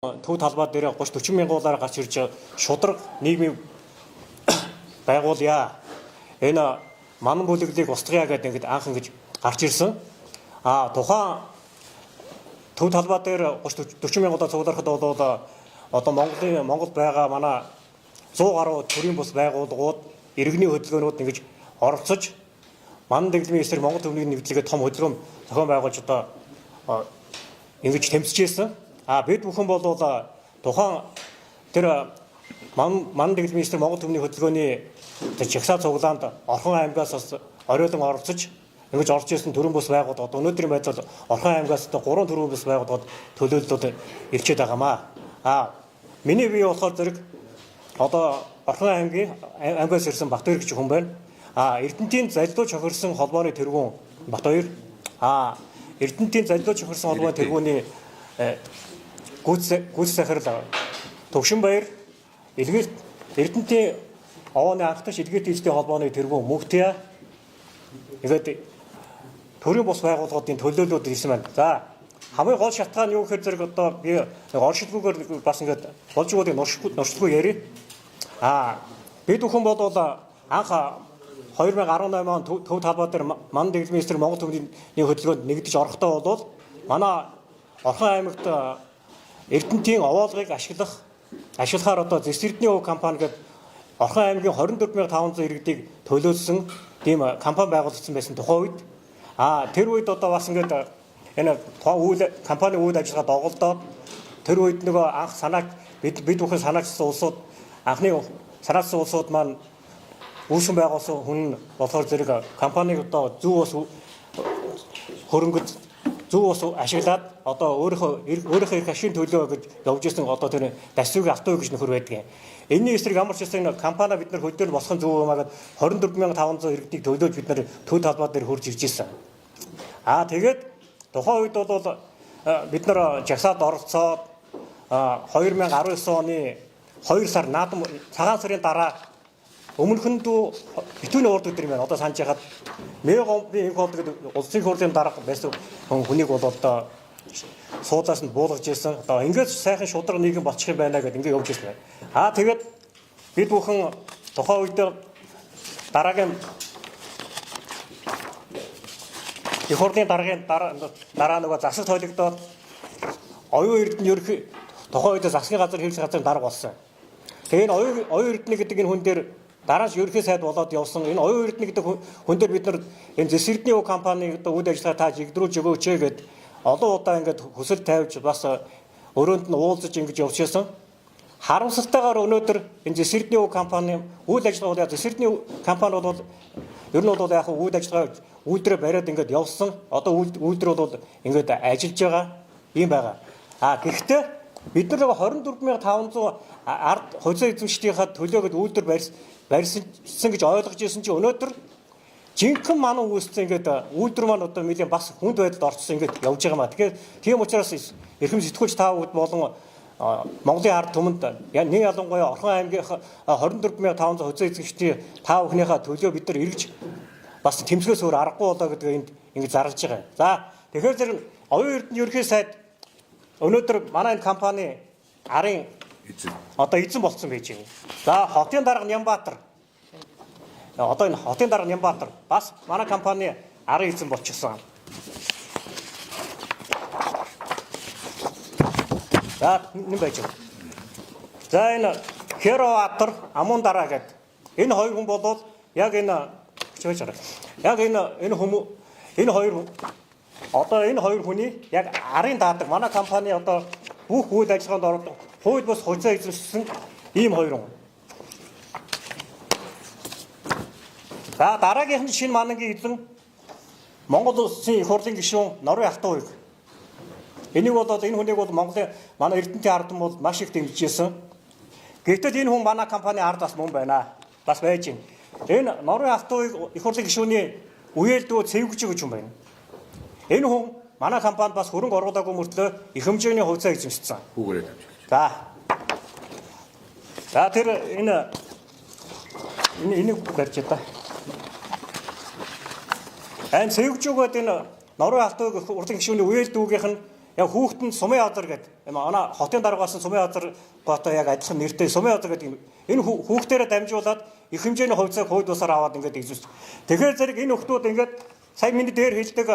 Төв талбай дээр 30-40 мянгуулаар гарч ирж шудраг нийгмийн байгуулъя. Энэ манан бүлэглийг устгая гэдэг ингээд анх ингэж гарч ирсэн. Тухайн төв талбай дээр 30-40 мянгуулаар цугларахад бол одоо Монголд байгаа манай 100 гаруй төрийн бус байгууллагууд, иргэний хөдөлгөөнүүд ингэж оролцож манан дэглэмийн эсрэг Монгол төвийн нэгдлэгээ том хөдөлгөөн зохион байгуулж одоо ингэж тэмцэжсэн. Бид бүхэн бол тухайн тэр манан дэглэмийн эсрэг Монгол төвийн хөдөлгөөний жагсаа цуглаанд Орхон аймгаас бас оройдон оролцож ингэж орж ирсэн төрийн бус байгууллагууд өнөөдрийн байдлаар Орхон аймгаас 3 төрийн бус байгууллагууд төлөөлөлд ирчээд байгаамаа. Миний бие болохоор зэрэг одоо Орхон аймгаас ирсэн Батбаяр гэж хүн байна. Эрдэнтийн залилуу чохирсон холбооны тэргүүн Батбаяр. Эрдэнтийн залилуу чохирсон холбооны тэргүүний гүйц захирал Төвшинбаяр, Эрдэнтийн овооны анхдагч илгээт эзлэлийн холбооны тэргүүн Мөвтя. Тэгээд төрийн бус байгууллагуудын төлөөлөлд ирсэн байна. Хамгийн гол шалтгаан юу гэхээр зэрэг одоо би оршилгүйгээр бас ингээд болж өгөөдгийг нуршилгүй ярив. Бид бүхэн бол анх 2018 он төв талбай дээр манан дэглэмийн эсрэг Монгол төвийн хөдөлгөөнд нэгдэж орохдоо бол манай Орхон аймагт Эрдэнтийн овоолгыг ашиглахаар одоо Зэсэрдний өв компани гэдэг Орхон аймгийн 24500 иргэдийг төлөөлсөн тийм компани байгуулагдсан байсан тухайн үед. Тэр үед одоо бас ингээд энэ компани үйл ажиллагаа доголдоод тэр үед нөгөө анх бид бүхэн санаачсан улсууд анхны санаачсан улсууд маань үүсгэн байгуулсан хүн болохоор зэрэг компаниг одоо зөв ус хөрөнгөд зөв ус ашиглаад одоо өөрийнхөө их ашигын төлөө гэж явж ирсэн одоо тэр дасвыг автуу гэж нөхөр байдгийг. Энэний эсрэг ямар ч гэсэн компани бид нар хөдөлгөөн босгон зөв юмаа гэд 24500 иргэдийг төлөөж бид нар төв талбай дээр хурж ирж ирсэн. Тэгээд тухайн үед бол бид нар жагсаад оролцоод 2019 оны 2 сар наадам цагаан сарын дараа өмнөхөндөө битүүний урд өдөр юм байна. Одоо санаж яхад Мегомбын инх болдог улсын хурлын дарга байсан хүнийг бол одоо суудлаас нь буулгаж ирсэн. Одоо ингээд сайхан шудраг нийгэм болчих юм байна гэдээ ингээд явж ирсэн. Тэгээд бид бүхэн тухайн үед дараагийн их хурлын дараагийн дараа нөгөө засаг тойлогдоод оюун эрдэнэ ерөнхий тухайн үед засгийн газар хэрэглэх газрын дарга болсон. Тэгээ энэ оюун эрдэнэ гэдэг энэ хүн дээр дараач ерөнхий сайд болоод явсан. Энэ оюун эрдэнэ гэдэг хүн дээр бид нар энэ Зэсэрдний өв компани одоо үйл ажиллагаа та жигдрүүлж өгөөч гэд олон удаа ингээд хүсэл тавьж бас өрөөнд нь уулзаж ингэж явуулсан. Харамсалтайгаар өнөөдөр энэ Зэсэрдний өв компани үйл ажиллагаа Зэсэрдний компани бол ер нь бол яг үйл ажиллагаа үйлдвэрээ бариад ингээд явсан. Одоо үйлдвэр бол ингээд ажиллаж байгаа юм байгаа. Гэхдээ бид нар 24500 ард хозоо эзэмшдийнхаа төлөөгд үйлдвэр барьсан гэж ойлгож ирсэн чинь өнөөдөр жинхэнэ манан үүссэн ингээд үйлдвэр маань одоо нэлээд бас хүнд байдалд орцсон ингээд явж байгаа маа. Тэгэхээр тийм учраас эрхэм сэтгүүлч та бүд болон Монголын ард түмэнд нэг ялангуяа Орхон аймгийн 24500 хозоо эзэмшдийн та бүхнийхээ төлөө бид нар эргэж бас тэмцгээс өөр аргагүй болоо гэдэг энд ингэж зарлж байгаа. Тэгэхээр зэрэг оюун эрдэнэ ерөнхий сайд өнөөдөр манай энэ компани арын эзэн болсон байж байна. Хотын дарга Нямбаатар. Одоо энэ хотын дарга Нямбаатар бас манай компани арын эзэн болчихсон. Энэ байж байна. Энэ Хероватар Амун дараа гэдэг энэ хоёр хүн болоод яг энэ хоёр хүний яг арын даадаг манай компани одоо бүх үйл ажиллагаанд ордог хууль бус хозоо эзэмшсэн ийм хоёр хүн. Дараагийнх нь шинэ манангийн эзэн Монгол улсын их хурлын гишүүн Норвын Алтан уяг. Энэ хүнийг бол Монголын манай Эрдэнтийн ард бол маш их дэмжижсэн. Гэвтэл энэ хүн манай компани ардаас мөн байна. Бас байж байна. Энэ Норвын Алтан уяг их хурлын гишүүний үеэлдөө цэвгэж гэж юм байна. Энэ хүн манай компанид бас хөрөнгө оруулаагүй мөртлөө их хэмжээний хувьцаа эзэмшсэн. Хүүгээрээ дамжуулж. Тэр энийг барьж та. Энэ цэвгэж өгөөд энэ Норвын Алтан уяг урлагийн гишүүний үеэлдүүгийнх нь яг хүүхэд нь Сумын Азар гэдэг манай хотын дараагаас Сумын Азар гоотой яг адилхан нэртэй Сумын Азар гэдэг энэ хүүхдээрээ дамжуулаад их хэмжээний хувьцааг хууль бусаар аваад ингээд эзэлж. Тэгэхээр зэрэг энэ хүүхдүүд ингээд сая миний дээр хэлдэг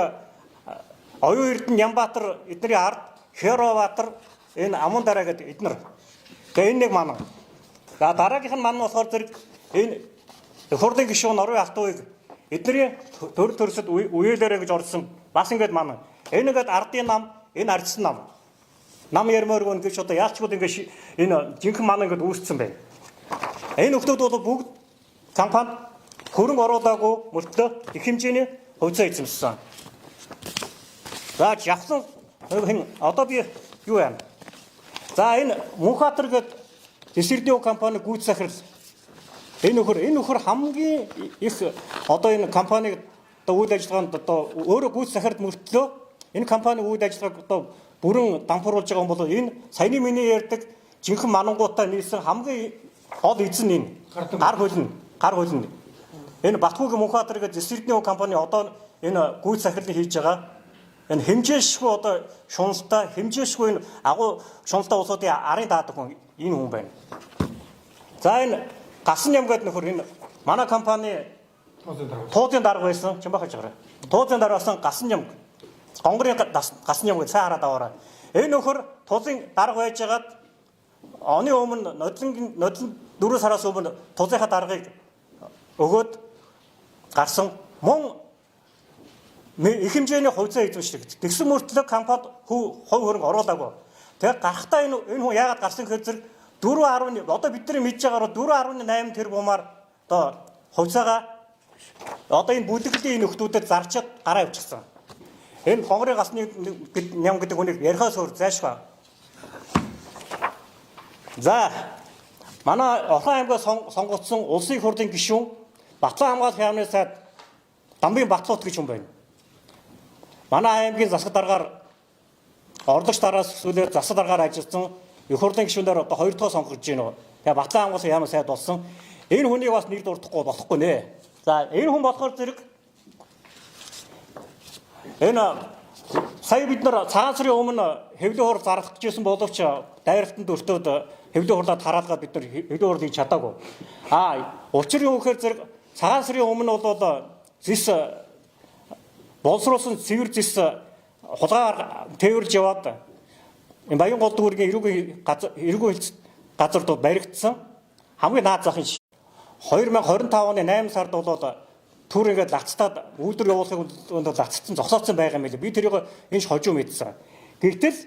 Оюун Эрдэнэ Нямбаатар эдний ард Херовбаатар энэ Амун дараа гэдэг эднэр. Тэгээ энэ нэг маань. За дараагийнх нь маань болохоор зэрэг энэ хурлын гишүүн Норвын Алтууыг эдний төр төрсөд үеэлэрэ гэж орсон. Бас ингээд маань. Энэ ингээд ардын нам, энэ ардсан нам. Нам ярмааргүй ингээд одоо яалчгүй ингээд энэ жинхэнэ маань ингээд үүссэн байна. Энэ хүмүүс бол бүгд компанид хөрөнгө оруулаагүй мөртлөө их хэмжээний хувьцаа эзэмшсэн. За жавсан одоо би юу юм? За энэ Мөнхбаатар гэдэг Тэсэрдийн компани гүйц захирал энэ нөхөр хамгийн их одоо энэ компаниг одоо үйл ажиллагаанд одоо өөрөө гүйц захирал мөртлөө энэ компани үйл ажиллагааг одоо бүрэн дампууруулж байгаа юм бол энэ саяны миний ярьдаг жинхэнэ манангуудаа нийлсэн хамгийн гол эзэн энэ гар хөлн. Энэ Батхүүгийн Мөнхбаатар гэдэг Тэсэрдийн компани одоо энэ гүйц захирлыг хийж байгаа. Энэ хэмжээшгүй одоо шуналтай хэмжээшгүй энэ агуу шуналтай улсуудын арын даадаг хүн энэ хүн байна. За энэ Гасан ням гэдэг нөхөр энэ манай компани туузын дарга байсан ч юм бахаж байгаа. Туузын даргаасан Гасан ням гонгорын Гасан ням гэж сайн хараад аваарай. Энэ нөхөр туузын дарга байжгаад оны өмнө нодлон 4 сараас өмнө туузынхаа даргыг өгөөд гарсан мөн их хэмжээний хувьцаа эзэмшдэг. Тэгсэн мөртлөө компанид хувь хөрөнгө оруулаагүй. Тэгээ гарахтаа энэ хүн яагаад гарсан гэхээр зэрэг 4.1 одоо бидний мэдж байгаагаар 4.8 тэрбумаар одоо хувьцаагаа одоо энэ бүлэглэлийн энэ нөхдүүдэд зарчаад гараа явчихсан. Энэ гонгорын гасны ням гэдэг хүнийг ярихаас өөр зайшгүй. За манай Орхон аймгаа сонгогдсон улсын их хурлын гишүүн Батлан хамгаалах яамны сайд Дамбын Батлуут гэж хүн байна. Манай аймгийн засаг даргаар орлогч дараас сүлээр засаг даргаар ажилласан их хурлын гишүүнээр одоо 2 дахь сонгогдож байна. Тэгээ Батлан хамгаалах яамны сайд болсон. Энэ хүнийг бас нэр дурдахгүй болохгүй нэ. За энэ хүн болохоор зэрэг энэ сая бид нар цагаан сарын өмнө хэвлэн хурал зарах гэжсэн боловч дайралтанд өртөөд хэвлэн хурлаад хараалгаад бид нар хэвлэн хурлыг чадаагүй. Учир нь юу гэхээр зэрэг цагаан сарын өмнө бол зис боловсруулсан цэвэр зис хулгаар тээвэрж яваад энэ Баян голд дүүргийн эрүүгийн газар баригдсан хамгийн наад захын 2025 оны 8 сард бол түр ингээд лацтаад үйлдвэр явуулахыг лацсан зогсооцсон байгаа юм билээ. Би тэрийг энэ хожуу мэдсэн. Гэвтэл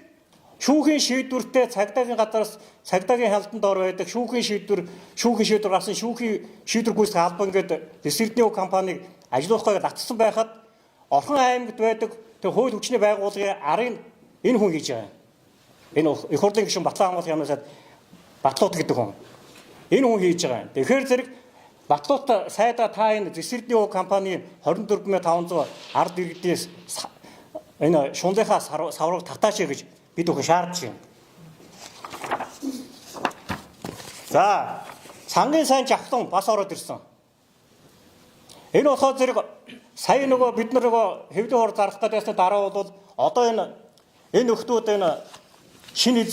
шүүхийн шийдвэртэй цагдаагийн газараас цагдаагийн хялтанд ор байдаг шүүхийн шийдвэр гарсан шүүхийн шийдвэр гүйцэтгэх албан гэдэг Тэсэрдийн компаниг ажилуулахыг лацсан байхад Орхон аймагт байдаг тэр хууль хүчний байгууллагын арын энэ хүн хийж байгаа. Энэ их хурлын гишүүн Батлан хамгаалах яамнаас Батлуут гэдэг хүн. Энэ хүн хийж байгаа. Тэгэхээр зэрэг Батлуут сайдаа та энэ Тэсэрдийн компани 24500 ард иргэдээс энэ шунлынхаа саврыг татаач гэж бид өхөн шаардж байна. За, сангийн сайн жавхлан бас ороод ирсэн. Энэ болохоор зэрэг сая нөгөө бид нар нөгөө хэвлэн хурал зарах гэдэгээс дараа бол одоо энэ нөхдүүд энэ шинэ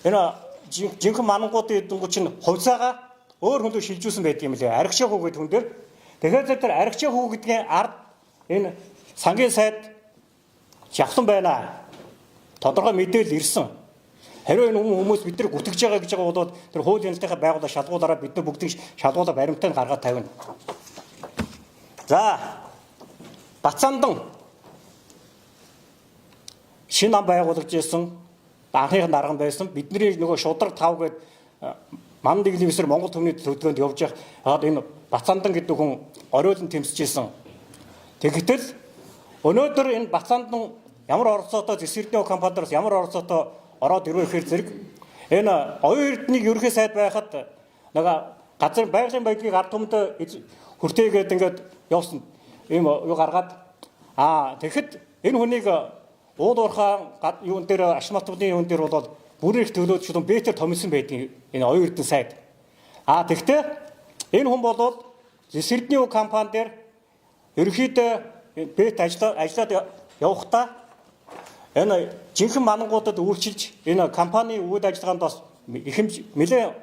энэ жинхэнэ манангуудын эдэнгүү чинь хувьцаагаа өөр хүндөө шилжүүлсэн байдаг юм лээ. Аригчаа хүү гэдэг хүн дээр. Тэгэхээр тэр аригчаа хүү гэдгийн ард энэ сангийн сайд жавхлан байна. Тодорхой мэдээлэл ирсэн. Хариу энэ хүмүүс бид нар гүтгэж байгаа гэж байгаа бол тэр хууль хяналтынхаа байгууллага шалгуулаараа бид нар бүгдийг шалгуулаа баримтаар гаргаад тавина. За Бацаандан шинэ ам байгуулж ирсэн анхныхын дарга байсан. Бидний нөгөө шудраг 5 гээд ман дэглэмсэр Монгол төмний төлөвлөгөөнд явж яваад энэ Бацаандан гэдэг хүн оройлон тэмцэж ирсэн. Тэгэхдээ өнөөдөр энэ Бацаандан ямар оролцоотой Тэсэрдийн компаниудаас ямар оролцоотой ороод ирвэ гэхээр зэрэг энэ оюун эрдэнэний ерөнхий сайд байхад нөгөө газар байгалийн байдлыг ард түмэд хүртээгээд ингээд явсан ийм юу гаргаад тэгэхэд энэ хүнийг уул уурхаан юун дээр ашматны юун дээр бол бүрэн их төлөөд шүлэн бетер томсон байдаг энэ оюун эрдэнэ сайд. Тэгэхдээ энэ хүн бол Тэсэрдийн компани дээр ерөнхийдөө бет ажиллаад явахдаа энэ жинхэнэ манангуудад үйлчилж энэ компани үйл ажиллагаанд бас нэлээд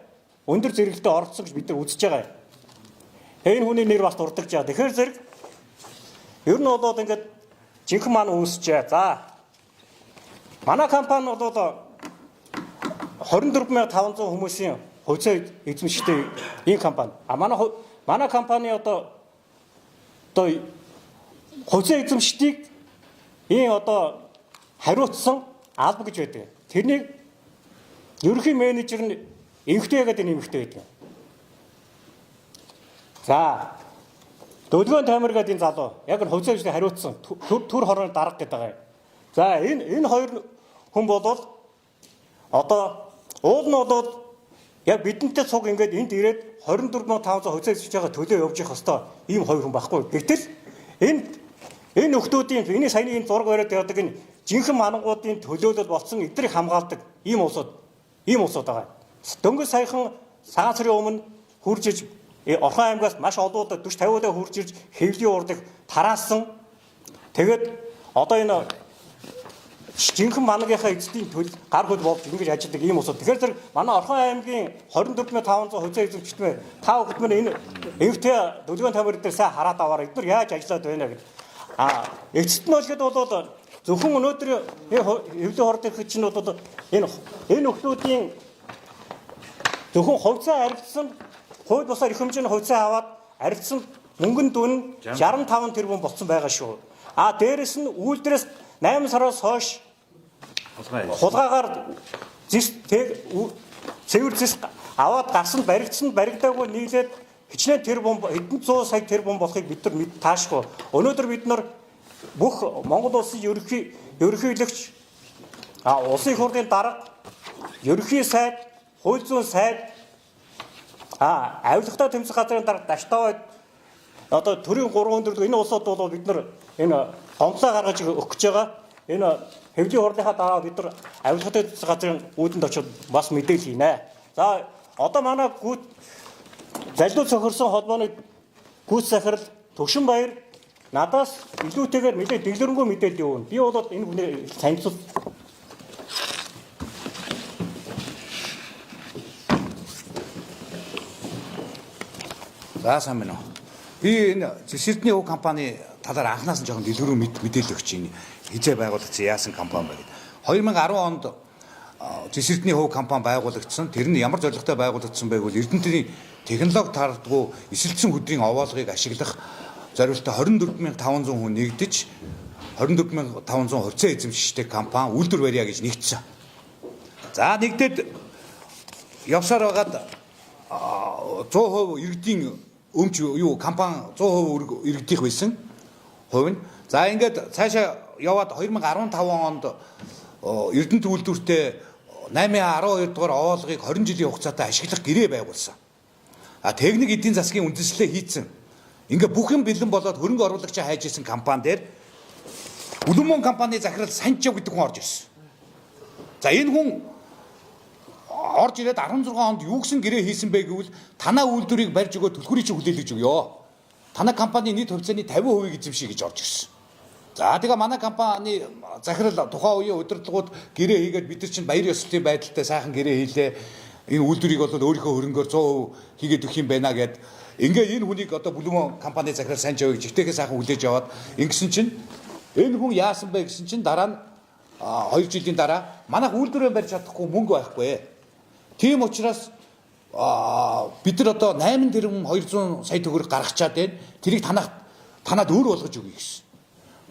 өндөр зэрэглэлтэй оролцсон гэж бид нар үзэж байгаа. Энэ хүний нэр бас дурдж байгаа. Тэгэхээр зэрэг ер нь бол ингээд жинхэнэ ман үүсчээ. За манай компани бол 24,500 хүмүүсийн хувьцаа эзэмшдэг энэ компани. Манай компани одоо хувьцаа эзэмшдгийг энэ хариуцсан алба гэж байдаг. Тэрнийг ерөнхий менежер нь эмэгтэй гэдэг нэмэгтэй байдаг. За Дөлгөөн Тамир гэдэг энэ залуу яг нь хувьцаа эзэмшдгийг хариуцсан төр хорооны дарга гэдэг байгаа. За энэ хоёр хүн болвол уул нь яг бидэнтэй цуг ингээд энд ирээд 24,500 хувьцаа эзэмшиж байгаа төлөө явж явах хэвээр ийм хоёр хүн байхгүй. Гэтэл энэ нөхдүүдийн энэ саяны энэ зураг бариад явдаг энэ жинхэнэ манангуудын төлөөлөл болсон эдрийг хамгаалдаг ийм улсууд байгаа. Дөнгөж саяхан цагаан сарын өмнө хурж иж Орхон аймгаас маш олон удаа 40-50 удаа хурж ирж хэвлийн урдыг тараасан. Тэгээд энэ жинхэнэ манагийнхаа эзэдийн төл гар хөл болж ингэж ажилладаг ийм улсууд. Тэгэхээр зэрэг манай Орхон аймгийн 24,500 хувьцаа эзэмшигчмээ та бүхэн энэ эмэгтэй Дөлгөөн Тамир дээр сайн хараад аваарай. Эдгээр яаж ажиллаад байна гэж. Эцэст нь болоход бол зөвхөн өнөөдөр хэвлийн хордын чинь бол энэ өхлүүдийн зөвхөн хувьцаа арилсан хууль бусаар их хэмжээний хувьцаа аваад арилсан мөнгөнд дүн 65 тэрбум болсон байгаа шүү. Дээрэс нь үйлдвэрээс 8 сараас хойш хулгаагаар цэвэр зэс аваад гарсан баригдаагүй нийлээд хичнээн тэрбум хэдэн 100 сая тэрбум болохыг бид нар таашгүй. Өнөөдөр бид нар бүх Монгол улсын ерөнхийлөгч улсын их хурлын дарга, ерөнхий сайд, хууль зүйн сайд, авилгатай тэмцэх газрын дарга Даштаваа төрийн 3 өндөрдөг энэ улсууд бол бид нар энэ гомдлоо гаргаж өгөх гэж байгаа. Энэ хэвлийн хурлынхаа дараа бид нар авилгатай тэмцэх газрын үүдэнд очиод бас мэдээлэл хийнэ. За манай залуу цохирсон холбооны гүйц захирал Төгшинбаяр надаас илүүтэйгээр нэлээд дэглэрэнгүй мэдээлэл өгнө. Би бол энэ хүнийг танилцуул. За сайн байна уу. Би энэ Жиширдний хөв компани талаар анханаас нь жоохон дэлгэрүү мэдээлэл өгч байна. Хизээ байгуулагдсан яасан компани байна. 2010 онд Жиширдний хөв компани байгуулагдсан. Тэр нь ямар зорилготой байгуулагдсан байг бол Эрдэнэтийн технологи таардгүй эсэлцэн хөдрийн овоолгыг ашиглах зорилготой 24,500 хүн нэгдэж 24,500 хувьцаа эзэмшигчтэй компани үйлдвэр барья гэж нэгдсэн. За нэгдээд явсаар байгаад 100% иргэдийн өмч компани 100% иргэдийнх байсан хувь нь. За ингээд цаашаа яваад 2015 онд Эрдэнэт үйлдвэртэй 8-12 дугаар овоолгыг 20 жилийн хугацаатай ашиглах гэрээ байгуулсан. Техник эдийн засгийн үндэслэлээ хийцэн. Ингээ бүх юм бэлэн болоод хөрөнгө оруулагчаа хайж исэн компани дээр Бүлэмон компани захирал Санчав гэдэг хүн орж ирсэн. За энэ хүн орж ирээд 16 онд юу гэсэн гэрээ хийсэн бэ гэвэл танаа үйлдвэрийг барьж өгөө түлхүүрийг чи хүлээлгэж өгөө. Танаа компани нийт хувьцааны 50% эзэмшиж гэж орж ирсэн. За тэгээ манай компани захирал тухайн үеийн удирдлагууд гэрээ хийгээд бид нар чинь баяр ёслолтын байдалтай сайхан гэрээ хийлээ. Энэ үйлдвэрийг бол өөрийнхөө хөрөнгөөр 100% хийгээд өгөх юм байна гэд. Ингээ энэ хүнийг Бүлэмон компани захирал Санчавыг жигтэйгээ сайхан хүлээж аваад ингэсэн чинь энэ хүн яасан бэ гэсэн чинь дараа нь 2 жилийн дараа манайх үйлдвэрээ барьж чадахгүй мөнгө байхгүй. Тийм учраас бид нар 8 тэрбум 200 сая төгрөг гаргачаад байна. Тэрийг танаад өөр болгож өгье гэсэн.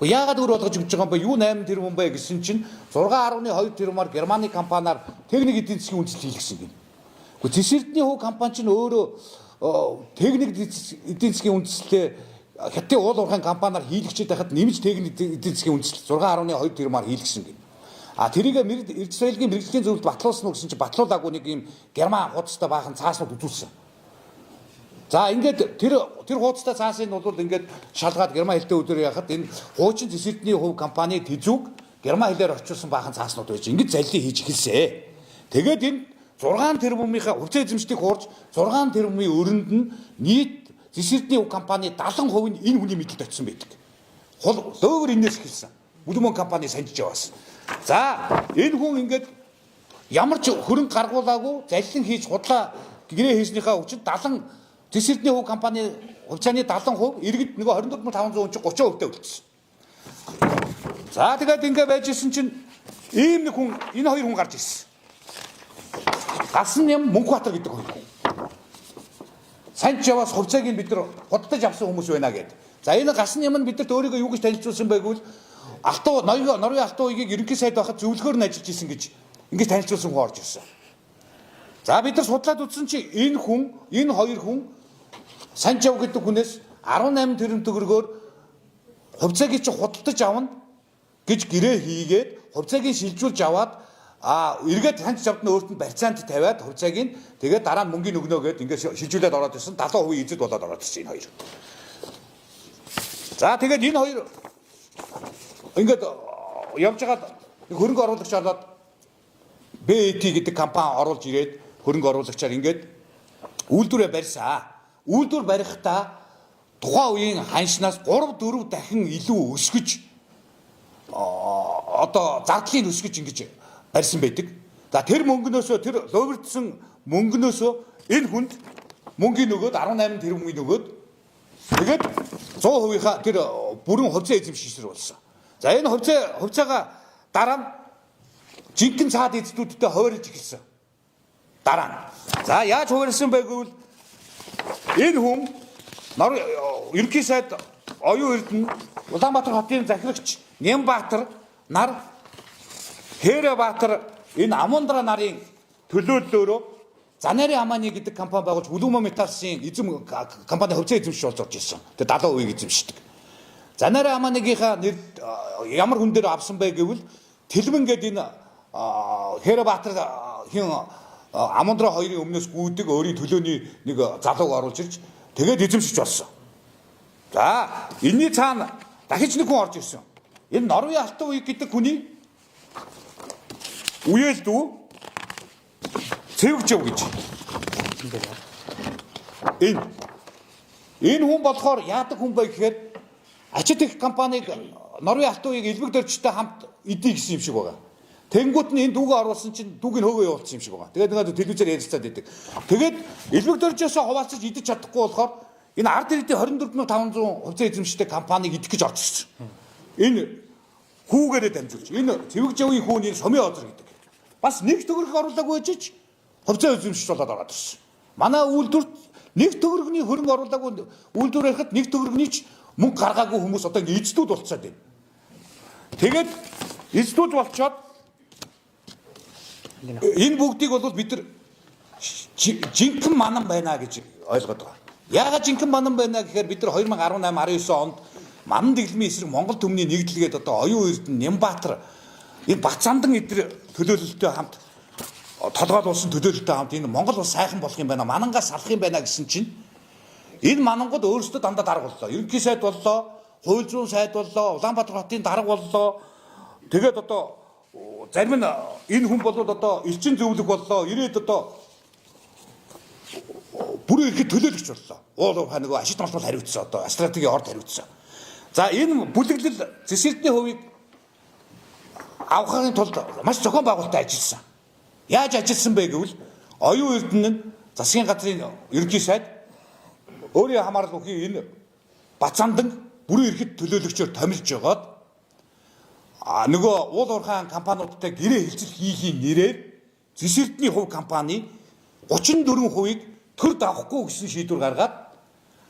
Яагаад өөр болгож өгч байгаа юм бэ? Юу 8 тэрбум бэ гэсэн чинь 6.2 тэрбумаар Германы компаниар техник эдийн засгийн үндэслэл хийлгэсэн гин. Жиширдний хөв компани чинь өөрөө техник эдийн засгийн үндэслэлээ хятадын уул уурхайн компаниар хийлгчээд байхад нэмж техник эдийн засгийн үндэслэл 6.2 тэрбумаар хийлгэсэн гин. Тэрийг Израилийн мэрэгжлийн зөвлөлд батлуулсан уу гэсэн чинь батлуулаагүй нэг юм Герман хуудастай баахан цааснууд үзүүлсэн. За ингээд тэр хуудастай цаасыг нь бол ингээд шалгаад Герман хэлтэй өдөр яхад энэ хуучин Жиширдний хөв компани тэзүүг Герман хэлээр орчуулсан баахан цааснууд байж ингээд залилын хийж эхэлсэн. Тэгээд энэ 6 тэрбумынхаа хувьцаа эзэмшдгийг хуурж 6 тэрбумын өрөнд нь нийт Жиширдний хөв компани 70% нь энэ хүний мэдэлд очсон байдаг. Дөөгөр энэс эхэлсэн. Бүлэмон компани санджиж яваас. За энэ хүн ингээд ямар ч хөрөнгө гаргуулаагүй заллин хийж худлаа гэрээ хийснийхаа хүчин 70 Жишэрдний хөв компани хувьцааны 70% иргэд нөгөө 24,500 чи 30% үлдсэн. За тэгээд ингэ байж исэн чинь ийм нэг хүн энэ хоёр хүн гарч ирсэн. Гасан юм Мөнхбаатар гэдэг хоёр хүн. Санч яваас хувьцааг нь бид нар худалдаж авсан хүмүүс байна гэдэг. За энэ гасан юм нь бидэрт өөрийгөө юу гэж танилцуулсан байггүй Алтуу Норвегийн Алтуу уягийг ерөнхий сайд байхад зөвлөхөөр нь ажиллаж исэн гэж ингэж танилцуулсан хүн орж ирсэн. За бид нар судлаад үзсэн чи энэ хоёр хүн Санчав гэдэг хүнээс 18 тэрбум төгрөгөөр хувьцааг чи худалдаж авна гэж гэрээ хийгээд хувьцааг шилжүүлж аваад эргээд санч авдны өөрт нь барьцаанд тавиад хувьцааг нь тэгээд дараа нь мөнгөний өгнө гэд ингээд шилжүүлээд ороод ирсэн 70% эзэд болоод ороод ирсэн энэ хоёр. За тэгээд энэ хоёр ингээд явж байгаад хөрөнгө оруулагч ороод BAT гэдэг компани оруулж ирээд хөрөнгө оруулагчаар ингээд үйлдвэрээ барьсан. Үйлдвэр барихдаа тухайн үеийн ханшнаас 3-4 дахин илүү өсгөж одоо зардлыг өсгөж ингэж барьсан байдаг. За тэр мөнгнөөсөө тэр ловирдсан мөнгнөөсөө энэ хүнд мөнгөний нөгөөд 18 тэрбумын нөгөөд тэгээд 100%-ийнхаа тэр бүрэн хувьцаа эзэмшигчэр болсон. За энэ хувьцаага дараа нь жинхэнэ цаад эзэдүүдтэй хуваарлаж эхэлсэн. Дараа нь. За яаж хуваарлсан байггүй энэ хүн ерөнхий сайд оюун эрдэнэ Улаанбаатар хотын захирагч Нямбаатар нар Хэрбаатар энэ Амундра нарын төлөөллөөрөө Занарын Аманы гэдэг компани байгуулж Улуумаа металлын эзэм компани хувьцаа эзэмшиж болж орж ирсэн. Тэгээ 70% эзэмшдэг. Занарын Аманыгийнхаа нэр ямар хүн дээр авсан бэ гэвэл Тэлмэн гэдэг энэ Хэрбаатар хин Амундра хоёрын өмнөөс гүйдэг өөрийн төлөөний нэг залууг оруулж ирж тэгээд эзэмшиж болсон. За энэний цаана дахиж нэг хүн орж ирсэн. Энэ Норвегийн Алтуу уяг гэдэг хүний үеэлдүү Цэвгжөв гэж. Энэ хүн болохоор яадаг хүн бэ гэхээр ачит их компаниг Норвегийн Алтуу уяг элбэг дөрчтэй хамт эдий гэсэн юм шиг байгаа. Тэнгүүд нь энэ дүүгээ оруулсан чинь дүүг нь хөөгөө явуулсан юм шиг байгаа. Тэгээд нэг телевизээр ярилцаад байдаг. Тэгээд элбэг дөржөөсөө хуваалцаж идэж чадахгүй болохоор энэ ард иргэдийн 24,500 хувьцаа эзэмшдэг компаниг идэх гэж орж ирсэн. Энэ хүүгээрээ дамжуулж. Энэ Цэвгжөвийн хүүн энэ Сумын Озер гэдэг. Бас нэг төгрөг оруулаагүй байж хувьцаа эзэмшиж болоод ороод ирсэн. Манай үйлдвэрт нэг төгрөгний хөрөнгө оруулаагүй үйлдвэр ярихад нэг төгрөгний ч мөнгө гаргаагүй хүмүүс одоо ингэ эздүүд болцоод байна. Тэгээд эздүүд болчоод энэ бүгдийг бол бид нар жинхэнэ манан байна гэж ойлгоод байгаа. Яагаад жинхэнэ манан байна гэхээр бид нар 2018-19 онд манан дэглэмийн эсрэг Монгол төмний нэгдлгээд одоо оюун эрдэнэ Нямбаатар энэ Бацаандан эдгээр төлөөлөлтөй хамт толгойд улсын төлөөлөлтөй хамт энэ Монгол улс сайхан болох юм байна, манангаас салах юм байна гэсэн чинь энэ манангууд өөрсдөө дандаа дарга боллоо. Ерөнхий сайд боллоо, хууль зүйн сайд боллоо, Улаанбаатар хотын дарга боллоо. Тэгээд одоо зарим нь энэ хүн бол одоо элчин зөвлөх боллоо. Ирээд одоо бүрэн ихэд төлөөлөгч боллоо. Уул нөгөө ашиг томчмол хариуцсан одоо стратегийн орд хариуцсан. За энэ бүлэглэл зэсэрдний хувийг авахын тулд маш зохион байгуулалтад ажилласан. Яаж ажилласан бэ гэвэл оюун эрдэнэ нь засгийн газрын ерөнхий сайд өөрийн хамаарал бүхий энэ Бацаандан бүрэн ихэд төлөөлөгчөөр томилж жагаад нөгөө уул уурхайн компаниудтай гэрээ хэлцэл хийхийн нэрээр Зэсэрдний хувь компани 34%-ийг төр давахгүй гэсэн шийдвэр гаргаад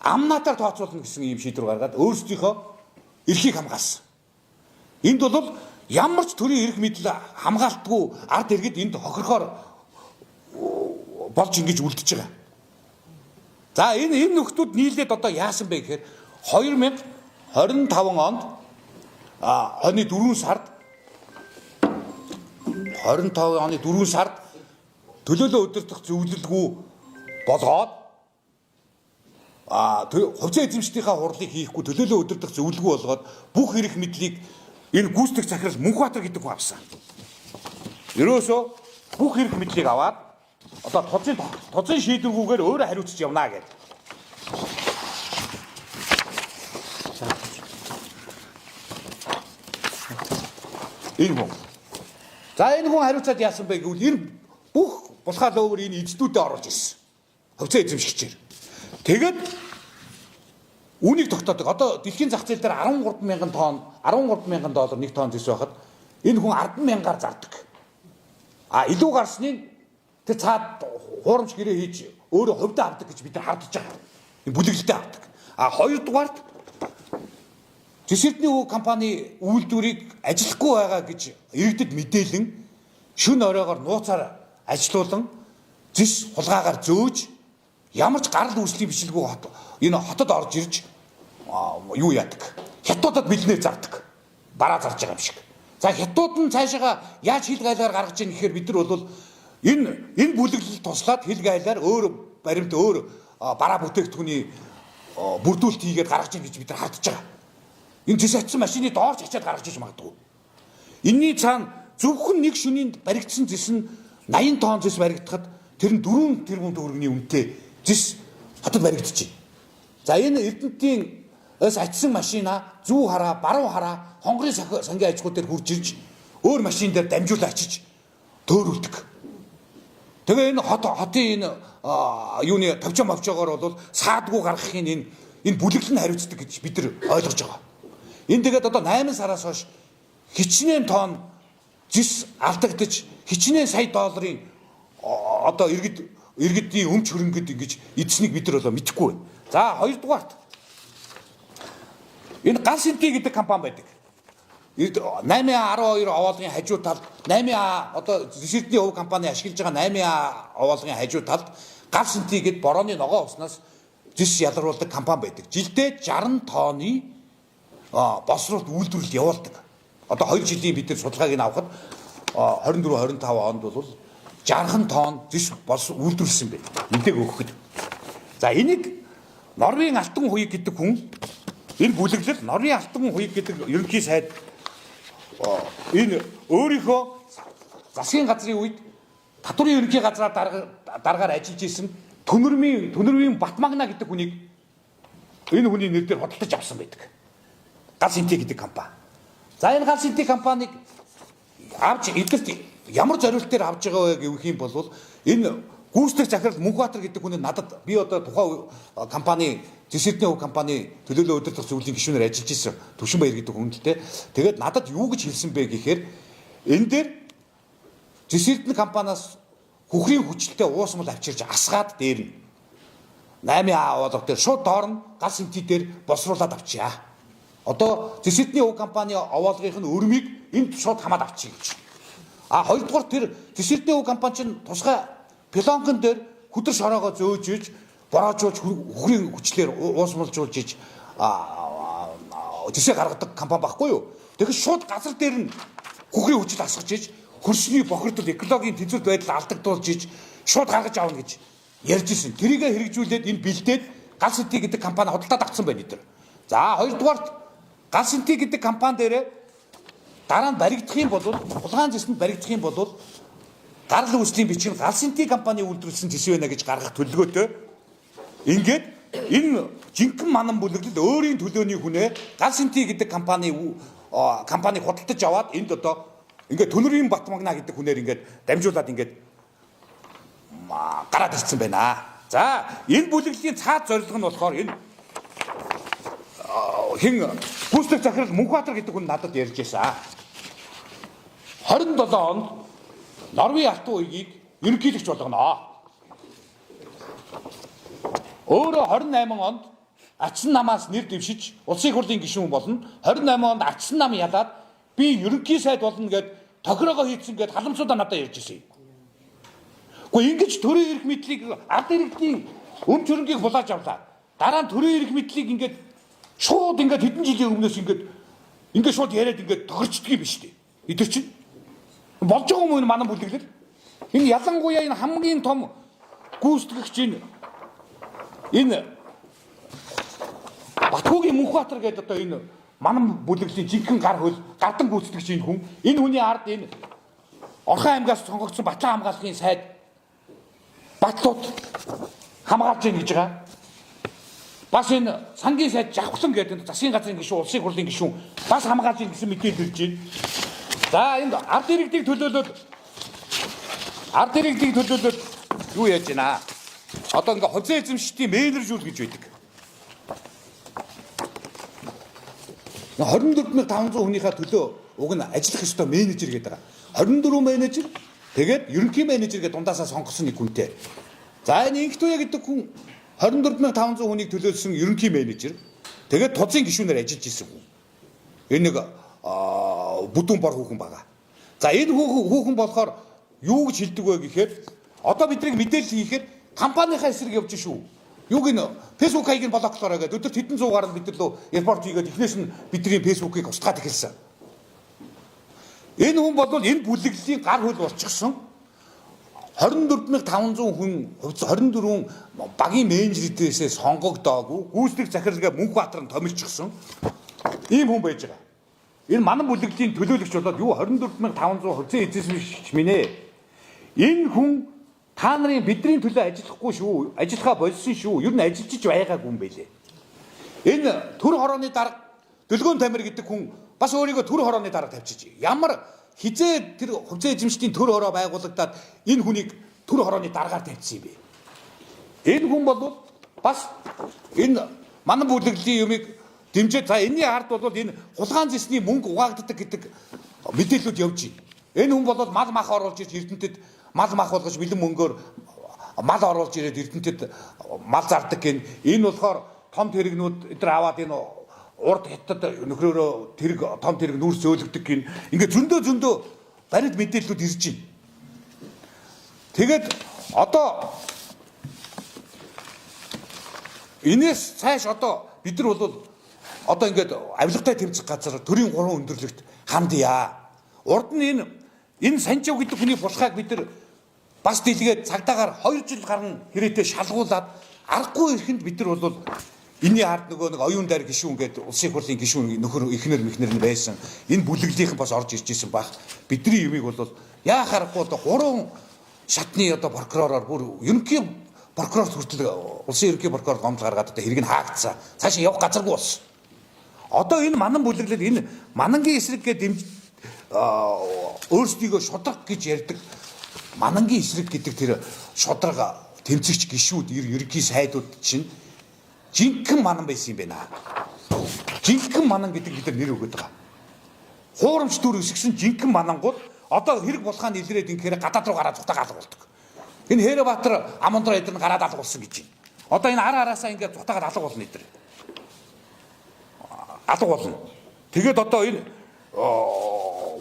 амнаатаар тооцоолно гэсэн ийм шийдвэр гаргаад өөрсдийнхөө эрхийг хамгаалсан. Энд бол ямар ч төрийн эрх мэдэл хамгаалтгүй ард иргэд энд хохирохоор болж ингэж үлдэж байгаа. За энэ нөхдүүд нийлээд одоо яасан бэ гэхээр 2025 онд оны 4 сард 25 оны 4 сард төлөөлөө удирдах зөвлөлгүй болгоод хувьцаа эзэмшдийнхаа хурлыг хийхгүй төлөөлөө удирдах зөвлөлгүй болгоод бүх эрх мэдлийг энэ гүйцэтгэх захирал Мөнхбаатар гэдэг хүн авсан. Ерөөсөө бүх эрх мэдлийг аваад одоо тозын шийдвэргүйгээр өөрөө хариуцж явна гэдэг. Энэ хүн. За энэ хүн хариуцаад яасан бэ гэвэл энэ бүх булхаал өөр энэ эзлүүдэд оруулж ирсэн. Хөвцөө эзэмшигчээр. Тэгээд үүнийг тогтоодог. Одоо дэлхийн зах зээл дээр 13,000 тонн, 13,000 доллар нэг тонн зэс байхад энэ хүн 10,000-аар зардаг. А илүү гарсныг тэр цаад хуурамч гэрээ хийж өөрөө хувьдаа авдаг гэж бид нар хардж байгаа. Энэ бүлэглэлтэй авдаг. А хоёрдугаарт Жишэрдний өв компани үйлдвэрийг ажиллахгүй байгаа гэж иргэдэд мэдээлэн шөнө оройгоор нууцаар ажилуулан зис хулгаагаар зөөж ямар ч гарал үүслийн бичлэггүй энэ хотод орж ирж юу яадаг. Хятадууд бэлнээр зардаг. Бараа зарж байгаа юм шиг. За хятадууд нь цаашаа яаж хил гайлаар гаргаж ийн гэхээр бид нар бол энэ бүлэглэл туслаад хил гайлаар өөр баримт өөр бараа бүтээгдэхүүний бүрдүүлэлт хийгээд гаргаж ийн гэж бид нар хардж байгаа. Энэ зис атсан машины доорч ачаад гаргаж иж магадгүй. Энийний цаана зөвхөн нэг шөнийн баригдсан зис нь 80 тонн зис баригдахад тэр нь 4 тэрбум төгрөгийн үнэтэй зис хотод баригдчихэ. За энэ Эрдэнэтийн өөс ачсан машина зүү хараа, баруун хараа, хонгорын сангийн аж ахуй дээр хурж ирж өөр машин дээр дамжуулан ачиж төөрүүлдэг. Тэгээ энэ хотын энэ юуны тавчаа мовчоогоор бол саадгүй гаргахын энэ бүлэглэл нь хариуцдаг гэж бид нар ойлгож байгаа. Энэ тэгээд одоо 8 сараас хойш хичнээн тонн зис алдагдаж хичнээн сая долларын одоо иргэдийн өмч хөрөнгөд ингэж эзснийг бид нар болоо мэдэхгүй байна. За хоёрдугаарт энэ Ганс Энти гэдэг компани байдаг. 8А12 овоолгын хажуу талд 8А одоо Жишэрдний өв компани ашиглаж байгаа 8А овоолгын хажуу талд Ганс Энти гэдэг борооны ногоо уснаас зис ялгаруулдаг компани байдаг. Жилдээ 60 тонны босролт үйлдвэрлэл явуулдаг. Одоо 2 жилийн бид нар судалгааг нь авахад 24-25 онд бол 60 тонн зис үйлдвэрлэсэн байна. Энтэйг өгөхөд. За энийг Норвегийн алтан хуйг гэдэг хүн энэ бүлэглэл Норвегийн алтан хуйг гэдэг ерөнхий сайд энэ өөрийнхөө засгийн газрын үед татварын ерөнхий газраар дараагаар ажиллаж исэн Түнэрвийн Батмагна гэдэг хүнийг энэ хүний нэр дээр хөдөлж авсан байдаг. Ганс Энти гэдэг компани. За энэ Ганс Энти компаниг авч эдгэрт ямар зорилт дээр авж байгаа вэ гэх юм бол энэ гүйцэтгэх захирал Мөнхбаатар гэдэг хүн надад би одоо тухайн компани Жишэрдний өв компани төлөөлөл удирдах зөвлөлийн гишүүнээр ажиллаж исэн Төвшинбаяр гэдэг хүн л дээ. Тэгээд надад юу гэж хэлсэн бэ гэхээр энэ дээр Жишэрдний компаниас хөхрийн хүчтэй уус мал авчирж асгаад дээр нь 8А болов дээр шууд доор нь Ганс Энти дээр босруулаад авчиа. Одоо Жишэрдний өв компани овоолгын нь өрмийг энд шууд хамаад авчиг гэж. А хоёрдугаар тэр Жишэрдний өв компани чинь тусгай пилонкон дээр хүдэр шороогоо зөөж иж бороожуулж хөхрийн хүчлээр уусмалжуулж иж жишээ гаргадаг компани байхгүй юу? Тэгэхээр шууд газар дээр нь хөхрийн хүчил асгаж иж хөрсний бохирдол экологийн тэнцвэрт байдал алдагдуулж иж шууд гаргаж аавна гэж ярьж исэн. Тэрийгэ хэрэгжүүлээд энэ бэлдээд Ганс Энти гэдэг компани хөдөлтөд авцсан байна энэ. За хоёрдугаарт Ганс Энти гэдэг компани дээр дараа нь баригдах юм бол улгаан зэсэнд баригдах юм бол гарал үүслийн бичиг Ганс Энти компани үйлдвэрлэсэн зэс байна гэж гаргах төлөвлөгөөтэй. Ингээд энэ жинхэнэ манан бүлэглэл өөрийн төлөөний хүнээ Ганс Энти гэдэг компани худалдаж аваад энд одоо ингээд Түнэрвийн Батмагна гэдэг хүнээр ингээд дамжуулаад ингээд гараад ирсэн байна. За энэ бүлэглэлийн цаад зорилго нь болохоор энэ хин гүйцэтгэх захирал Мөнхбаатар гэдэг хүн надад ярьж байсан. 27 онд Норвегийн алтан хуйгийг ерөнхийлөгч болгоно. Өөрөө 28 онд Ачсан намаас нэр дэвшиж улсын их хурлын гишүүн болно. 28 онд Ачсан нам ялаад би ерөнхий сайд болно гэд тохироогоо хийцэн гэд халамжуудаа надад ярьж ирсэн. Гэхдээ ингэж төрийн эрх мэдлийг ард иргэдийн өмч хөрөнгийг булааж авлаа. Дараа нь төрийн эрх мэдлийг ингээд шууд ингээд хэдэн жилийн өмнөөс ингээд шууд яриад ингээд тохирчдөг юм биш үү? Эдгээр чинь болж байгаа юм энэ манай бүлэглэл. Энэ ялангуяа энэ хамгийн том гүйцэтгэгч энэ Батхуугийн Мөнхбаатар гэдэг одоо энэ манай бүлэглэлийн жинхэнэ гардан гүйцэтгэгч энэ хүн. Энэ хүний ард энэ Орхон аймгаас сонгогдсон Батлан хамгааллын сайд Батлууд хамгаалж гин гэж байгаа. Бас энэ сангийн сайд Жавхлан гэдэг засгийн газрын гишүүн, улсын хурлын гишүүн бас хамгаалж гин гэсэн мэдээлэл ирж байна. За энд ард иргэдийг төлөөлөл юу яаж байна? Одоо ингээ хоцоо эзэмшигчдийн менежер гэж байдаг. 24500 хүнийхээ төлөө уг нь ажиллах ёстой менежер гэдэг байгаа. 24 менежер тэгээд ерөнхий менежер гэдэг дундаасаа сонгосон нэг хүнтэй. За энэ инхтуя гэдэг хүн 24500 хүнийг төлөөлсөн ерөнхий менежер. Тэгээд тузын гишүүнээр ажиллаж исэн хүн. Энэ нэг бүдүүн бор хүүхэн байгаа. За энэ хүүхэн болохоор юу гэж хэлдэг вэ гэхээр одоо бидний мэдээлэл хийхээр компанийнхаа эсрэг явж шүү. Юуг нь Facebook хаягийг блоклороо гэдэг өдөрт хэдэн зуугаар нь бид нар лөө репорт хийгээд эхнээс нь бидний Facebook-ыг устгаад эхэлсэн. Энэ хүн бол энэ бүлэглэлийн гар хөл болчихсон 24500 хүн 24 багийн менежерээсээ сонгогдоогүй гүйцэтгэх захиралгаа Мөнхбаатар нь томилчихсон ийм хүн байж байгаа. Энэ манан бүлэглэлийн төлөөлөгч болоод юу 24500 хоцоо эзэмшигч минь ээ. Энэ хүн та нарын бидний төлөө ажиллахгүй шүү. Ажиллахаа болсон шүү. Ер нь ажиллаж байгаагүй юм байлээ. Энэ төр хорооны дарга Дөлгөөн Тамир гэдэг хүн бас өөрийгөө төр хорооны дарга тавьчих. Ямар хизээ тэр хувьцаа эзэмшигчдийн төр хороо байгуулагдаад энэ хүнийг төр хорооны даргаар тавьчихсан юм бэ. Энэ хүн бол бас энэ манан бүлэглэлийн юмыг дэмжиж за энэний ард бол энэ хулгаан зэсний мөнгө угаагддаг гэдэг мэдээлэлүүд явж байна. Энэ хүн бол мал мах оруулж ирж Эрдэнэтэд мал мах болгож бэлэн мөнгөөр мал оруулж ирээд Эрдэнэтэд мал зардаг гин. Энэ болохоор том тэрэгнүүд эдгээр аваад энэ урд хятад нөхрөөрөө тэрэг том тэрэг нүүрс зөөлөгдөг гин. Ингээд зөндөө барид мэдээллүүд ирж байна. Тэгээд одоо энэс цааш одоо бид нар бол одоо ингээд авилгатай тэмцэх газар төрийн 3 өндөрлөгт хандъя. Урд нь энэ Санчав гэдэг хүний булхайг бид нар бас дэлгээд цагдаагаар 2 жил гарна хэрэтээ шалгуулад аргагүй ихэнд бид нар бол энэний ард нөгөө нэг оюун дайр гишүүн гэдэг улсын их хурлын гишүүн нөхөр ихнэр мэхнэр нь байсан. Энэ бүлэглийнхэн бас орж ирж исэн баг. Бидний юмыг бол яахаарахгүй одоо 3 шатны одоо прокуророор бүр ерөнхий прокурор хүртэл улсын ерөнхий прокурор гомдол гаргаад одоо хэрэг нь хаагдсан. Цаашаа явах газаргүй болсон. Одоо энэ манан бүлэглэл энэ манангийн эсрэг гэдэг өөрсдийгөө шудраг гэж ярьдаг манангийн эсрэг гэдэг тэр шудраг тэмцэгч гишүүд ерөнхий сайдууд чинь жинхэнэ манан байсан юм байна. Жинхэнэ манан гэдэг бид нар нэр өгöd байгаа. Хуурамч дүр өсгсөн жинхэнэ манангууд одоо хэрэг булхааны илрээд инхээр гадаад руу гараад цухтаа галга болдог. Энэ Хэрбаатар Амондроо эдэр нь гараад алга болсон гэж байна. Одоо энэ араасаа ингээд цухтаагаад алга болно эдэр. Алга болно. Тэгээд одоо энэ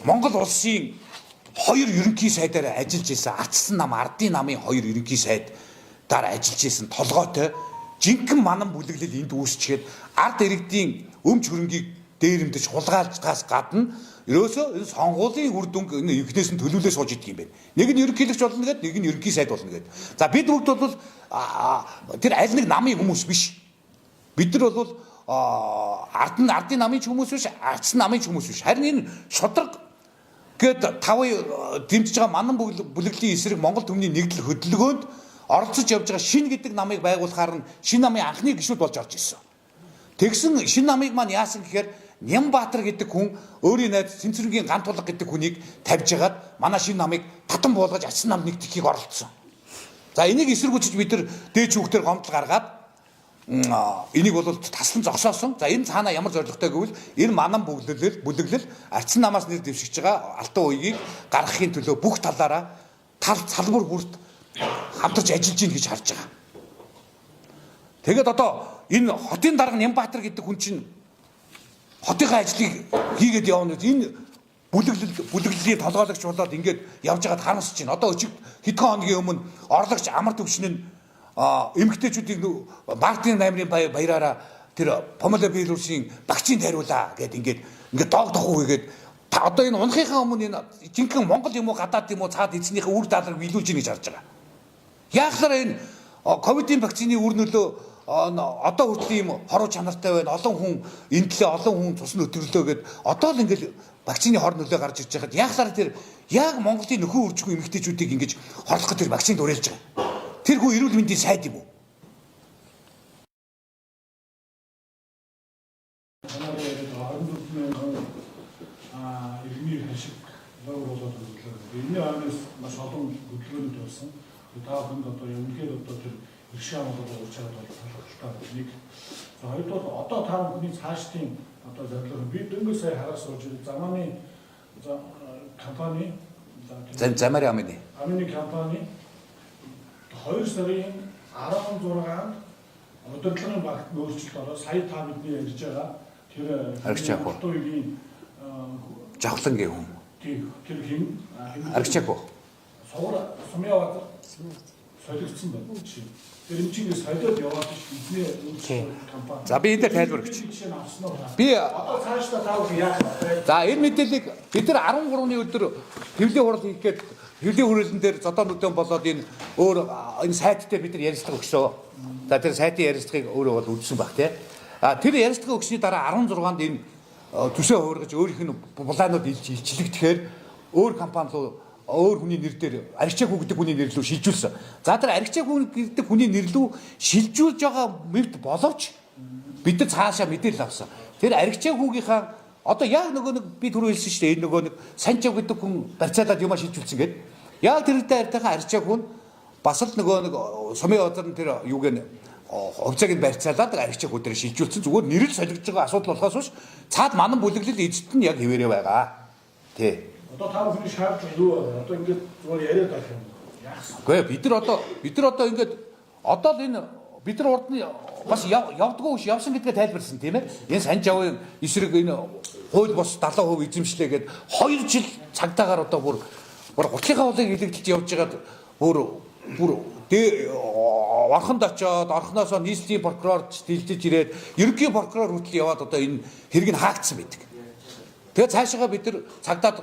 Монгол улсын 2 ерөнхий сайдаар ажиллаж исэн Ардсан нам ардын намын 2 ерөнхий сайдаар ажиллаж исэн толгойтой жинхэнэ манан бүлэглэл энд үүсчихэд ард иргэдийн өмч хөрөнгийг дээрэмдэж хулгайлцгаас гадна ерөөсөө энэ сонгуулийн үр дүнг эхнээс нь төлөвлөө сууж идэг юм байна. Нэг нь ерөнхийлөгч болно гэдэг, нэг нь ерөнхий сайд болно гэдэг. За бид бүгд бол тэр аль нэг намын хүмүүс биш. Бид нар бол ардын намын ч хүмүүс биш, ардсан намын ч хүмүүс биш. Харин энэ шудраг гээд 5 дэмжиж байгаа манан бүлэглэлийн эсрэг Монгол төмний нэгдэл хөдөлгөөнд оролцож явж байгаа шин гэдэг намыг байгуулахаар нь шин намын анхны гишүүд болж орж ирсэн. Тэгсэн шин намыг маань яасан гэхээр Нямбаатар гэдэг хүн өөрийн найз Цэнцэрэнгийн Гантулга гэдэг хүнийг тавьж хагаад манай шин намыг татан буулгаж ачсан намд нэгтгэхийг оролцсон. За энийг эсэргүүцэж бид нар дээд шүүхтэр гомдол гаргаад энийг бол таслан зогсоосон. За энэ цаана ямар зорилготой гэвэл энэ манан бүлэглэл ардсан намаас нэр дэвшиж байгаа алтан уягийг гаргахын төлөө бүх талаараа салбар бүрт хамтарч ажиллаж гин гэж харж байгаа. Тэгээд одоо энэ хотын дарга Нямбаатар гэдэг хүн чинь хотынхаа ажлыг хийгээд явна. Энэ бүлэглэлийн толгойлогч болоод ингээд явж байгаад харамсаж байна. Одоо өчиг хэдхэн хоногийн өмнө орлогч амар төвшин нь эмэгтэйчүүдийг Мартин 8-ын баяраараа тэр помоло биелүүлсэн багцын тариулаа гэд ингээд доог тохуу хийгээд одоо энэ унахынхаа өмнө энэ жинхэнэ Монгол юм уу гадаад юм уу цаад эзнийхээ үр даалгыг биелүүлж гин гэж харж байгаа. Яахлаар энэ ковидын вакцины үр нөлөө одоо хүртэл ийм хоруу чанартай байна. Олон хүн энэ төлөө олон хүн цусны өтөрлөө гэд одоо л ингээл вакцины хор нөлөө гарч ирж байхад яахлаар тэр яг Монголын нөхөн үржихгүй эмэгтэйчүүдийг ингэж хорлох гэж тэр вакцинд уриалж байгаа. Тэр хүн эрүүл мэндийн сайд юм уу? Иргэний хашиг шолон хөдөлгөөний төрсэн. Та бүхэнд одоо үнэхээр одоо тэр иршээ амлага болж байгаа бол талхалтай нэг. За хоёрдугаар одоо та бүхний цаашдын одоо зорилго би дөнгөж сая хараа сууж ирэх замааны компани Замари амины. Амины компани 2 сарын 16-нд удирдлагын багт өөрчлөлт ороо сая та бидний ярьж байгаа тэр Аргачаагүй Жавхлангийн хүн. Тэр хин Аргачаагүй. Суур Сумьяаваад солигдсон байна чи. Тэр эмчингээс солиод яваад бидний компани. За би энэ дээр тайлбар өгч. Би одоо цаашдаа таавал яах вэ? За энэ мэдээллийг бид нар 13-ны өдөр хэвлэлийн хурал хийх гээд хэвлэлийн хүрээлэн дээр зодоонуудын болоод энэ өөр энэ сайт дээр бид нар ярилцлага өгсөн. За тэр сайтын ярилцлагыг өөрөө бол үзсэн баг тий. А тэр ярилцлага өгсөний дараа 16-нд энэ төсөө хуургаж өөрийнх нь планууд илчлэгдэхээр өөр компани руу өөр хүний нэр дээр Аргачаагүй гэдэг хүний нэр рүү шилжүүлсэн. За тэр Аргачаагүй гэдэг хүний нэр рүү шилжүүлж байгаа мэт боловч бид нар цаашаа мэдээлэл авсан. Тэр Аргачаагүйгийнхаа одоо яг нөгөө нэг би түрүү хэлсэн шүү дээ. Энэ нөгөө нэг Санчав гэдэг хүн барьцаалаад юмаа шилжүүлсэн гэдэг. Яг тэр дээртэйхэн Аргачаагүй нь бас л нөгөө нэг сумын одар нь тэр юуг нь хувьцааг нь барьцаалаад Аргачаагүй дээр шилжүүлсэн. Зүгээр нэр л солигдож байгаа асуудал болохоос цаад манан бүлэглэл эзэд нь яг хэвээрээ байгаа. Тий. Одоо та бүхний шаардлага юу вэ? Одоо ингэж зүгээр яриад байх юм. Яах вэ? Гэхдээ бид нар одоо ингэж одоо л энэ бид нар урд нь бас явдггүй ш явсан гэдгээ тайлбарласан тийм ээ. Энэ Санжавын эсрэг энэ хууль бос 70% эзэмшлээ гэд 2 жил цагдаагаар одоо бүр гутлынхаа уулыг илэгдэлж явж байгаад бүр орхонд очоод орхоноосоо нийслэлийн прокурорч дэлжиж ирээд ерөнхий прокурор хүртэл яваад одоо энэ хэрэг нь хаагдсан байдаг. Тэгээ цаашаа бид нар цагдаад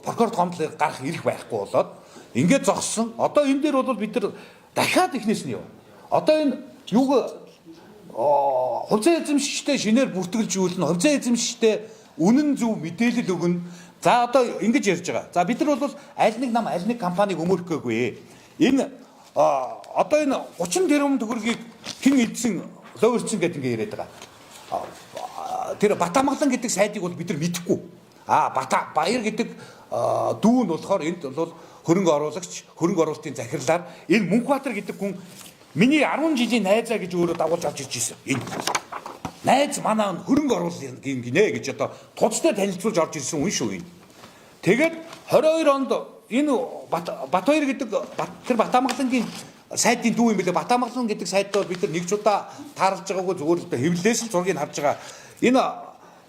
прокурор томлыг гарах эрх байхгүй болоод ингээд зогссон. Одоо энэ дээр бол бид нар дахиад ихнээс нь яв. Одоо энэ юуг хувьцаа эзэмшигчтэй шинээр бүртгэлжүүлнэ, хувьцаа эзэмшигчтэй үнэн зөв мэдээлэл өгнө. За одоо ингэж ярьж байгаа. За бид нар бол аль нэг нам аль нэг компаниг өмөрөхгүйе. Энэ одоо энэ 30 тэрбум төгрөгийг хэн эдсэн ловерцэн гэдэг ингэ яриад байгаа. Тэр Батамгалан гэдэг сайдыг бол бид нар мэдэхгүй. Баяр гэдэг дүү нь болохоор энд бол хөрөнгө оруулагч, хөрөнгө оруулалтын захирлаар энэ Мөнхбаатар гэдэг хүн миний 10 жилийн найзаа гэж өөрөө дагуулж авч ирж байсан. Энэ найз манай хөрөнгө оруулалт гинэ гэж одоо туцтай танилцуулж орж ирсэн хүн шүү энэ. Тэгээд 22 онд энэ Батбаяр гэдэг тэр Батамгалангийн сайдын дүү юм билээ. Батамгалан гэдэг сайдтай бид нар нэг ч удаа тааралж байгаагүй зүгээр л хэвлэлээс л зургийг харж байгаа. Энэ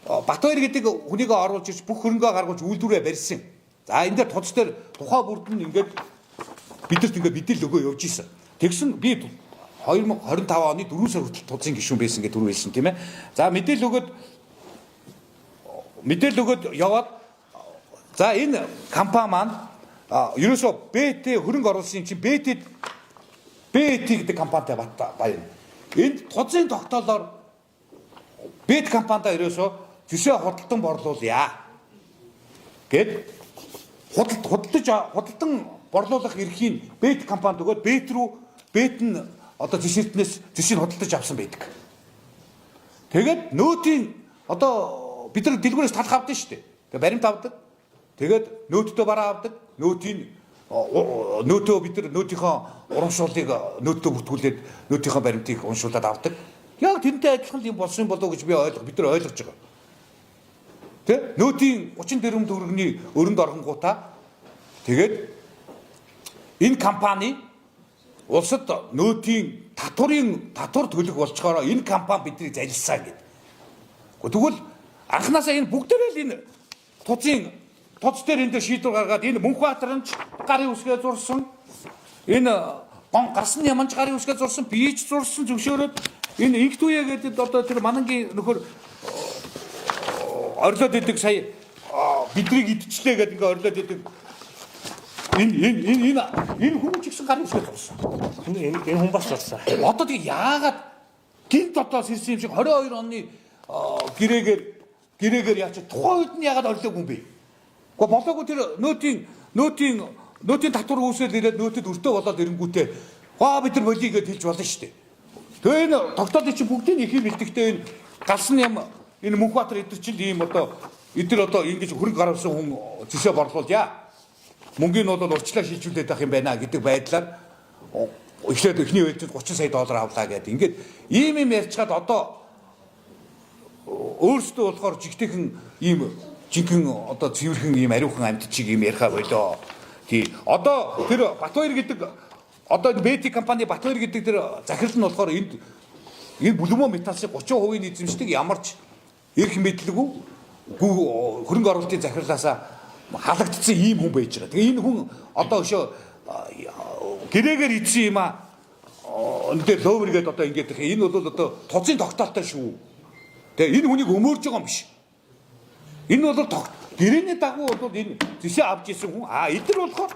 Батбаяр гэдэг хүнийг оруулж ирж бүх хөрөнгөө гаргуулж үйлдвэрээ барьсан. За энэ дээр туц дээр тухай бүрд нь ингээд бидэрт ингээд мэдээлэл өгөө явж исэн. Тэгсэн би 2025 оны 4 сар хүртэл туцын гишүүн байсан гэж түрүү хэлсэн тийм ээ. За мэдээлэл өгөөд яваад за энэ компани маань ерөөсөө БТ хөрөнгө оруулалтын чинь БТ гэдэг компанитай баяна. Энд туцын тогтоолоор БТ компанидаа ерөөсөө төсөө худалдан борлуулъя гэд худалдан борлуулах эрхийг БТ компанид өгөөд БТ нь одоо төсвийг худалдаж авсан байдаг. Тэгээд нөөтийн одоо бид нар дэлгүүрээс талх авдаг шүү дээ. Тэгээд баримт авдаг. Тэгээд нөөтдөө бараа авдаг. Нөөтөө бид нар нөөтийнхөө урамшууллыг нөөтдөө бүртгүүлээд нөөтийнхөө баримтыг уншуулад авдаг. Яг тэрнтэй адилхан юм болсон болов уу гэж бид нар ойлгож байгаа. Тэ? Нөөтийн 30 тэрбум төгрөгийн өрөнд оргонгуудаа тэгээд энэ компани улсад нөөтийн татвар төлөх болцохоор энэ компани биднийг залилсан гэдэг. Тэгвэл анхнаасаа энэ бүгдээрээ л энэ туц дээр энэ шийдвэр гаргаад энэ Мөнхбаатар нь гарын үсгээ зурсан. Энэ гарсан яманч гарын үсгээ зурсан, бийж зурсан зөвшөөрөөд энэ инх түүе гэдэг одоо тэр манангийн нөхөр орлоод идэг сая биднийг идчихлээ гэдэг ингээ орлоод идэг. Энэ хүн ч гэсэн гарын үсгээ зурсан. Энэ хүн бас зурсан. Одоо тийм яагаад гинт одоо сэрсэн юм шиг 22 оны гэрээгээр яач тухайн үед нь яагаад орлоогүй юм бэ? Гэхдээ болоогүй тэр нөөтийн татвар үүсэл ирээд нөөтөд өртөө болоод ирэнгүүтээ бид нар болий гэж хэлж болно шүү дээ. Тэгээ энэ тогтоолын чинь бүгдийг ихийг бэлтгэхдээ энэ галсан юм энэ Мөнхбаатар эдэр чинь ийм одоо эдэр одоо ингэж хөрөнгө гаргасан хүн зэсээ борлуулъя. мөнгөний бол урьдчилан шилжүүлээд байх юм байна гэдэг байдлаар эхлээд эхний ээлжид 30 сая доллар авлаа гэдэг. Ингээд ийм юм ярьчаад одоо өөрсдөө болохоор жигтэйхэн ийм жинхэнэ одоо цэвэрхэн ийм ариухан амьд чиг ийм яриа болоо. Тий. Одоо тэр Батбаяр гэдэг одоо БТ компани Батбаяр гэдэг тэр захирал нь болохоор энэ бүлэмөө металлын 30% эзэмшдэг ямар ч эрх мэдлэггүй хөрөнгө оруулалтын захирлаасаа халагдсан ийм хүн байж байгаа. Тэгээ энэ хүн одоо өшөө гэрээгээр ийдсэн юм аа. Өнөдөө лоовэргээд одоо ингэж энэ бол одоо тузын тогтоолтой шүү. Тэгээ энэ хүнийг өмөрж байгаа юм биш. Энэ бол гэрээний дагуу бол энэ зэсээ авч исэн хүн. Эдгээр болохоор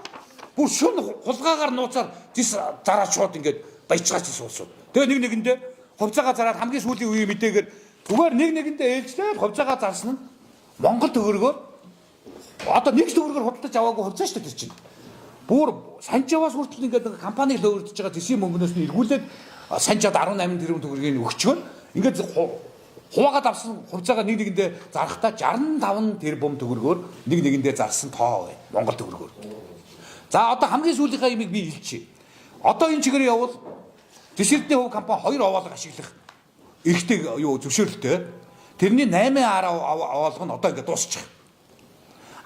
бүр шүн хулгаагаар нууцаар зэс зараад шууд ингэж баяжгаач суусууд. Тэгээ нэгэндээ хувьцаагаа зараад хамгийн сүүлийн үеийн мэдээгээр зүгээр нэгэндээ ээлжлээд хувьцаагаа зарсан нь Монгол төгрөгөөр одоо нэг төгрөгөөр худалдаж аваагүй хувьцаа шүү дээ тэр чинь. Бүр санчааваас хүртэл ингээд компаниг лөөрдөж байгаа тэсийн мөнгнөөс нь эргүүлээд санчаад 18 тэрбум төгрөгийг өгчгөө ингээд хуваагаад авсан хувьцаагаа нэгэндээ зарахтаа 65 тэрбум төгрөгөөр нэгэндээ зарсан тоо бай Монгол төгрөгөөр. За одоо хамгийн сүүлийнхаа юмыг би хэлчихье. Одоо энэ чигээр явбал Тэсэрдний хөв компани 2 овоолго ашиглах эрхтэй юу зөвшөөрлөлттэй. Тэрний 8 овоолго нь одоо ингээд дуусчих.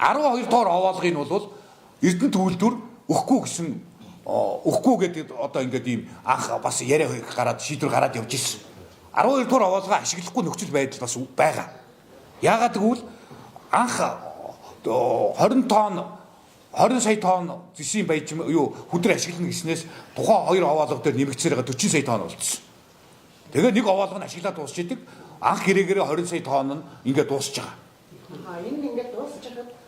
12 тоор овоолгыг нь бол Эрдэнэ төвлөрд өгөхгүй гэсэн өгөхгүй гэдэг одоо ингээд ийм анх бас яриа гараад шийдвэр гараад явж ирсэн. 12 тоор овоолгоо ашиглахгүй нөхцөл байдал бас байгаа. Яагаад гэвэл анх 20 сая тонн зэсийн баяж юу хүдрэ ашиглана гэснээс тухайн 2 овоолго дээр нэмэгдсээр байгаа 40 сая тонн болчихсон. Тэгээ нэг овоолго нь ашиглаад дуусчихдаг. Анх гэрээгээр 20 сая тонн нь ингээд дуусч байгаа. Энэ ингээд дуусчихад